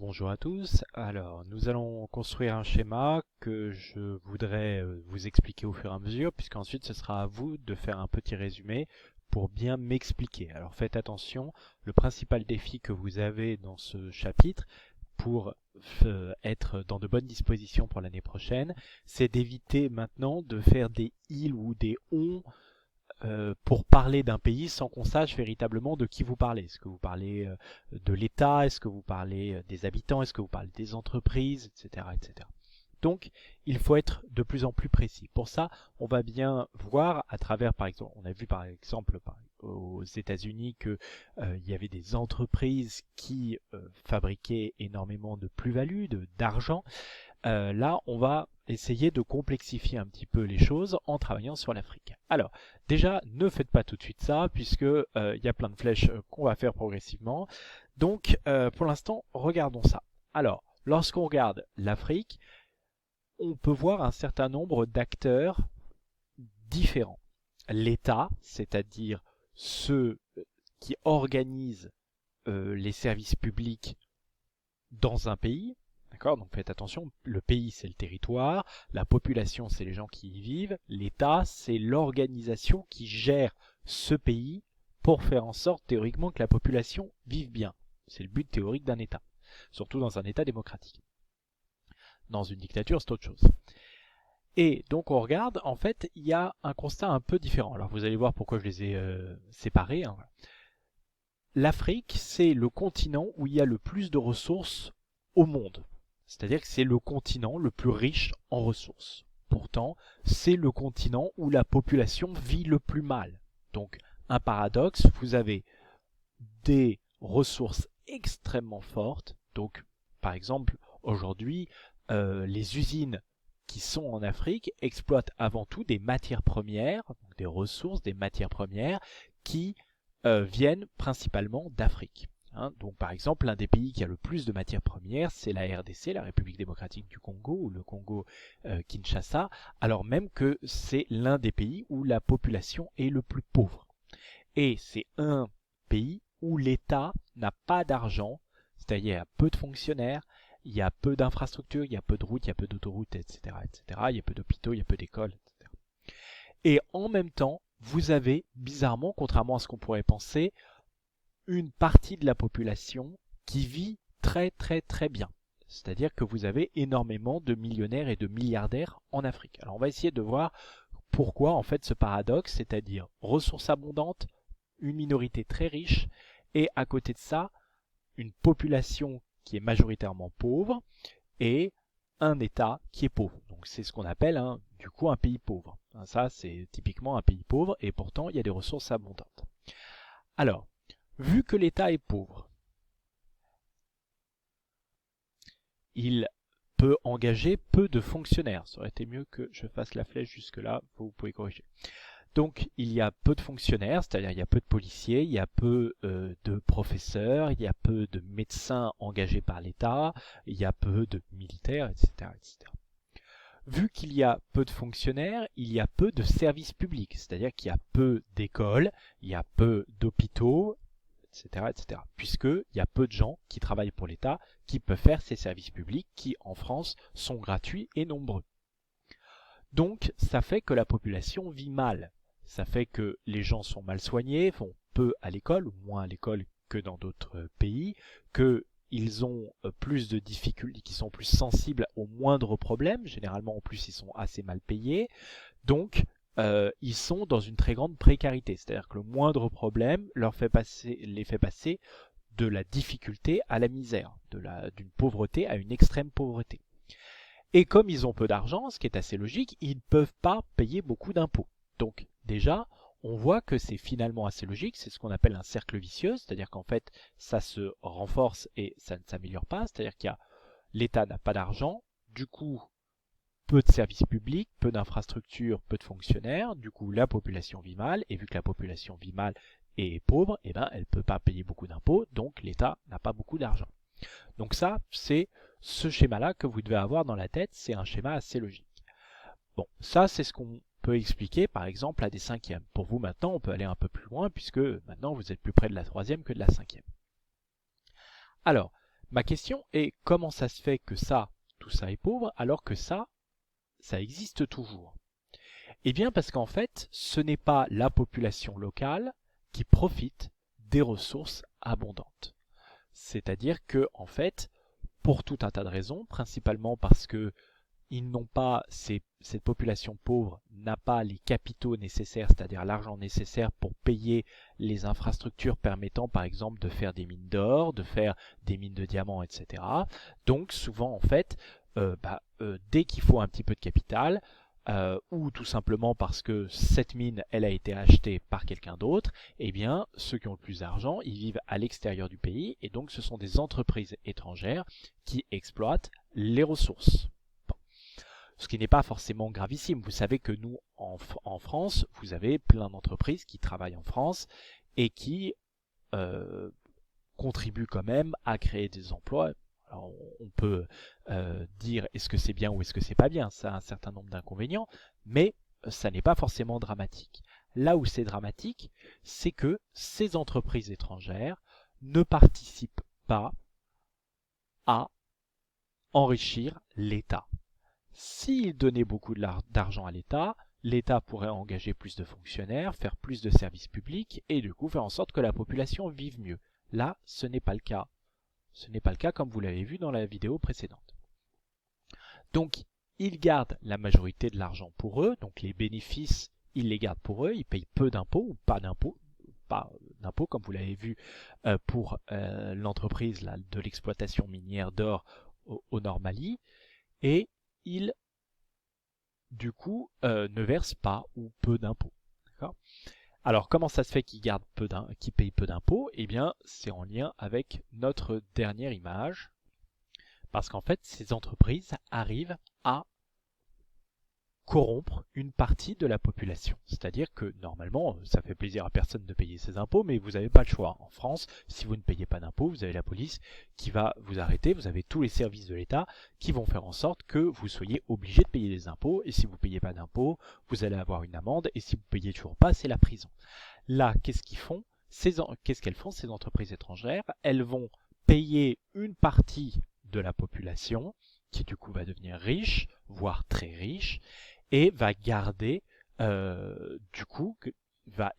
bonjour à tous. Alors, nous allons construire un schéma que je voudrais vous expliquer au fur et à mesure, puisqu'ensuite ce sera à vous de faire un petit résumé pour bien m'expliquer. Alors faites attention, le principal défi que vous avez dans ce chapitre pour être dans de bonnes dispositions pour l'année prochaine, c'est d'éviter maintenant de faire des ils ou des on pour parler d'un pays sans qu'on sache véritablement de qui vous parlez. Est-ce que vous parlez de l'État? Est-ce que vous parlez des habitants? Est-ce que vous parlez des entreprises? Etc., etc. Donc, il faut être de plus en plus précis. Pour ça, on va bien voir à travers, par exemple, on a vu par exemple aux États-Unis que il y avait des entreprises qui fabriquaient énormément de plus-value, d'argent. Là, on va essayer de complexifier un petit peu les choses en travaillant sur l'Afrique. Alors, déjà, ne faites pas tout de suite ça, puisque il y a plein de flèches qu'on va faire progressivement. Donc, pour l'instant, regardons ça. Alors, lorsqu'on regarde l'Afrique, on peut voir un certain nombre d'acteurs différents. L'État, c'est-à-dire ceux qui organisent les services publics dans un pays. D'accord? Donc faites attention, le pays c'est le territoire, la population c'est les gens qui y vivent, l'État c'est l'organisation qui gère ce pays pour faire en sorte théoriquement que la population vive bien. C'est le but théorique d'un État, surtout dans un État démocratique. Dans une dictature c'est autre chose. Et donc on regarde, en fait il y a un constat un peu différent. Alors vous allez voir pourquoi je les ai séparés. Hein. L'Afrique c'est le continent où il y a le plus de ressources au monde. C'est-à-dire que c'est le continent le plus riche en ressources. Pourtant, c'est le continent où la population vit le plus mal. Donc, un paradoxe, vous avez des ressources extrêmement fortes. Donc, par exemple, aujourd'hui, les usines qui sont en Afrique exploitent avant tout des matières premières, donc des ressources, des matières premières qui viennent principalement d'Afrique. Hein, donc par exemple, l'un des pays qui a le plus de matières premières, c'est la RDC, la République démocratique du Congo, ou le Congo Kinshasa, alors même que c'est l'un des pays où la population est le plus pauvre. Et c'est un pays où l'État n'a pas d'argent, c'est-à-dire il y a peu de fonctionnaires, il y a peu d'infrastructures, il y a peu de routes, il y a peu d'autoroutes, etc., etc., il y a peu d'hôpitaux, il y a peu d'écoles, etc. Et en même temps, vous avez, bizarrement, contrairement à ce qu'on pourrait penser, une partie de la population qui vit très très très bien. C'est-à-dire que vous avez énormément de millionnaires et de milliardaires en Afrique. Alors on va essayer de voir pourquoi en fait ce paradoxe, c'est-à-dire ressources abondantes, une minorité très riche et à côté de ça, une population qui est majoritairement pauvre et un État qui est pauvre. Donc c'est ce qu'on appelle du coup un pays pauvre. Ça c'est typiquement un pays pauvre et pourtant il y a des ressources abondantes. Alors, vu que l'État est pauvre, il peut engager peu de fonctionnaires. Ça aurait été mieux que je fasse la flèche jusque-là, vous pouvez corriger. Donc il y a peu de fonctionnaires, c'est-à-dire il y a peu de policiers, il y a peu de professeurs, il y a peu de médecins engagés par l'État, il y a peu de militaires, etc., etc. Vu qu'il y a peu de fonctionnaires, il y a peu de services publics, c'est-à-dire qu'il y a peu d'écoles, il y a peu d'hôpitaux, etc., etc. Puisqu'il y a peu de gens qui travaillent pour l'État, qui peuvent faire ces services publics qui, en France, sont gratuits et nombreux. Donc, ça fait que la population vit mal. Ça fait que les gens sont mal soignés, vont peu à l'école, ou moins à l'école que dans d'autres pays, qu'ils ont plus de difficultés, qu'ils sont plus sensibles aux moindres problèmes. Généralement, en plus, ils sont assez mal payés. Donc, ils sont dans une très grande précarité. C'est-à-dire que le moindre problème les fait passer de la difficulté à la misère, d'une pauvreté à une extrême pauvreté. Et comme ils ont peu d'argent, ce qui est assez logique, ils ne peuvent pas payer beaucoup d'impôts. Donc déjà, on voit que c'est finalement assez logique, c'est ce qu'on appelle un cercle vicieux, c'est-à-dire qu'en fait, ça se renforce et ça ne s'améliore pas, c'est-à-dire qu'il y a l'État n'a pas d'argent, du coup, peu de services publics, peu d'infrastructures, peu de fonctionnaires, du coup la population vit mal, et vu que la population vit mal et est pauvre, eh ben, elle ne peut pas payer beaucoup d'impôts, donc l'État n'a pas beaucoup d'argent. Donc ça, c'est ce schéma-là que vous devez avoir dans la tête, c'est un schéma assez logique. Bon, ça c'est ce qu'on peut expliquer par exemple à des cinquièmes. Pour vous maintenant, on peut aller un peu plus loin puisque maintenant vous êtes plus près de la troisième que de la cinquième. Alors, Ma question est comment ça se fait que ça, tout ça est pauvre, alors que ça existe toujours? Eh bien parce qu'en fait, ce n'est pas la population locale qui profite des ressources abondantes. C'est-à-dire que, en fait, pour tout un tas de raisons, principalement parce que cette population pauvre n'a pas les capitaux nécessaires, c'est-à-dire l'argent nécessaire pour payer les infrastructures permettant par exemple de faire des mines d'or, de faire des mines de diamants, etc. Donc souvent en fait, dès qu'il faut un petit peu de capital, ou tout simplement parce que cette mine elle a été achetée par quelqu'un d'autre, eh bien ceux qui ont le plus d'argent, ils vivent à l'extérieur du pays et donc ce sont des entreprises étrangères qui exploitent les ressources. Ce qui n'est pas forcément gravissime. Vous savez que nous, en France, vous avez plein d'entreprises qui travaillent en France et qui euh, contribuent quand même à créer des emplois. Alors, on peut dire est-ce que c'est bien ou est-ce que c'est pas bien, ça a un certain nombre d'inconvénients, mais ça n'est pas forcément dramatique. Là où c'est dramatique, c'est que ces entreprises étrangères ne participent pas à enrichir l'État. S'il donnait beaucoup d'argent à l'État, l'État pourrait engager plus de fonctionnaires, faire plus de services publics et du coup faire en sorte que la population vive mieux. Là, ce n'est pas le cas. Ce n'est pas le cas comme vous l'avez vu dans la vidéo précédente. Donc, ils gardent la majorité de l'argent pour eux, donc les bénéfices, ils les gardent pour eux, ils payent peu d'impôts ou pas d'impôts, comme vous l'avez vu pour l'entreprise de l'exploitation minière d'or au Nord Mali, et ils du coup ne versent pas ou peu d'impôts. Alors comment ça se fait qu'ils payent peu d'impôts? Eh bien c'est en lien avec notre dernière image, parce qu'en fait ces entreprises arrivent à corrompre une partie de la population. C'est-à-dire que normalement, ça fait plaisir à personne de payer ses impôts, mais vous n'avez pas le choix. En France, si vous ne payez pas d'impôts, vous avez la police qui va vous arrêter, vous avez tous les services de l'État qui vont faire en sorte que vous soyez obligé de payer des impôts, et si vous ne payez pas d'impôts, vous allez avoir une amende, et si vous ne payez toujours pas, c'est la prison. Là, qu'est-ce qu'elles font, ces entreprises étrangères? Elles vont payer une partie de la population, qui du coup va devenir riche, voire très riche, et va garder, va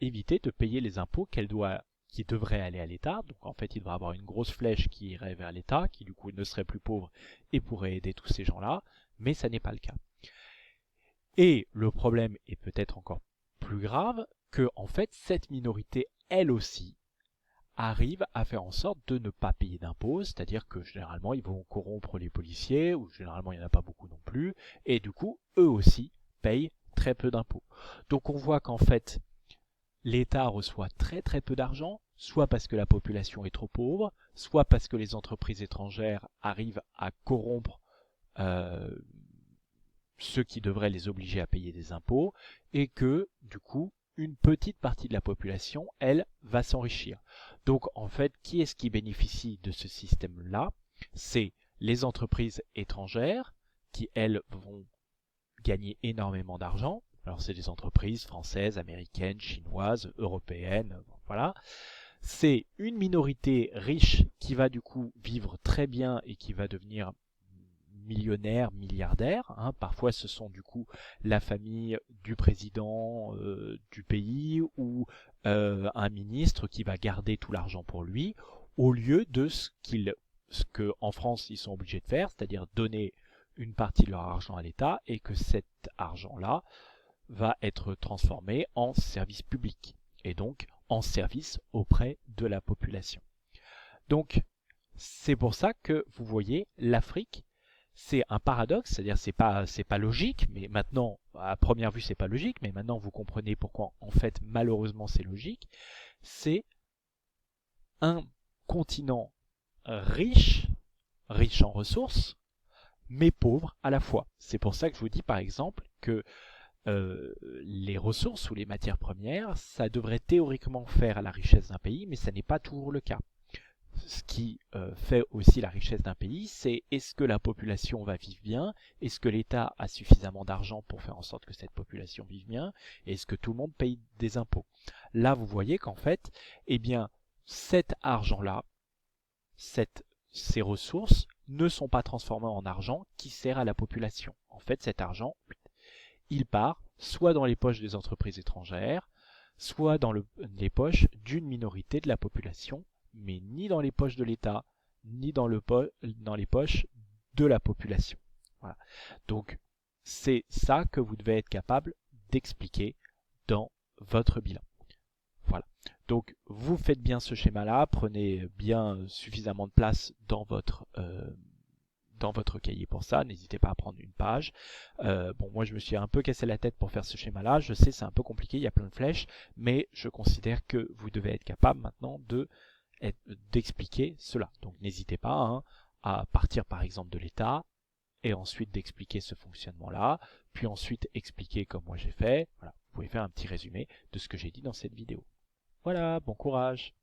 éviter de payer les impôts qui devraient aller à l'État. Donc en fait, il devrait avoir une grosse flèche qui irait vers l'État, qui du coup ne serait plus pauvre et pourrait aider tous ces gens-là, mais ça n'est pas le cas. Et le problème est peut-être encore plus grave, que en fait cette minorité, elle aussi, arrive à faire en sorte de ne pas payer d'impôts, c'est-à-dire que généralement ils vont corrompre les policiers, ou généralement il n'y en a pas beaucoup non plus, et du coup eux aussi payent très peu d'impôts. Donc on voit qu'en fait l'État reçoit très très peu d'argent, soit parce que la population est trop pauvre, soit parce que les entreprises étrangères arrivent à corrompre ceux qui devraient les obliger à payer des impôts, et que du coup une petite partie de la population, elle, va s'enrichir. Donc en fait, qui est-ce qui bénéficie de ce système-là? C'est les entreprises étrangères qui, elles, vont gagner énormément d'argent. Alors c'est des entreprises françaises, américaines, chinoises, européennes, voilà. C'est une minorité riche qui va du coup vivre très bien et qui va devenir millionnaires, milliardaires. Parfois, ce sont du coup la famille du président du pays ou un ministre qui va garder tout l'argent pour lui, au lieu de ce que en France ils sont obligés de faire, c'est-à-dire donner une partie de leur argent à l'État et que cet argent-là va être transformé en service public et donc en service auprès de la population. Donc, c'est pour ça que vous voyez l'Afrique, c'est un paradoxe, c'est-à-dire c'est pas logique, mais maintenant, à première vue, c'est pas logique, mais maintenant vous comprenez pourquoi en fait malheureusement c'est logique. C'est un continent riche, riche en ressources, mais pauvre à la fois. C'est pour ça que je vous dis par exemple que les ressources ou les matières premières, ça devrait théoriquement faire la richesse d'un pays, mais ça n'est pas toujours le cas. Ce qui fait aussi la richesse d'un pays, c'est est-ce que la population va vivre bien, est-ce que l'État a suffisamment d'argent pour faire en sorte que cette population vive bien, et est-ce que tout le monde paye des impôts. Là, vous voyez qu'en fait, eh bien, cet argent-là, ces ressources ne sont pas transformées en argent qui sert à la population. En fait, cet argent, il part soit dans les poches des entreprises étrangères, soit dans les poches d'une minorité de la population, mais ni dans les poches de l'État, ni dans les poches de la population. Voilà. Donc, c'est ça que vous devez être capable d'expliquer dans votre bilan. Voilà. Donc, vous faites bien ce schéma-là, prenez bien suffisamment de place dans votre cahier pour ça, n'hésitez pas à prendre une page. Bon, moi je me suis un peu cassé la tête pour faire ce schéma-là, je sais c'est un peu compliqué, il y a plein de flèches, mais je considère que vous devez être capable maintenant d'expliquer cela. Donc n'hésitez pas hein, à partir par exemple de l'état, et ensuite d'expliquer ce fonctionnement-là, puis ensuite expliquer comme moi j'ai fait. Voilà, vous pouvez faire un petit résumé de ce que j'ai dit dans cette vidéo. Voilà, bon courage!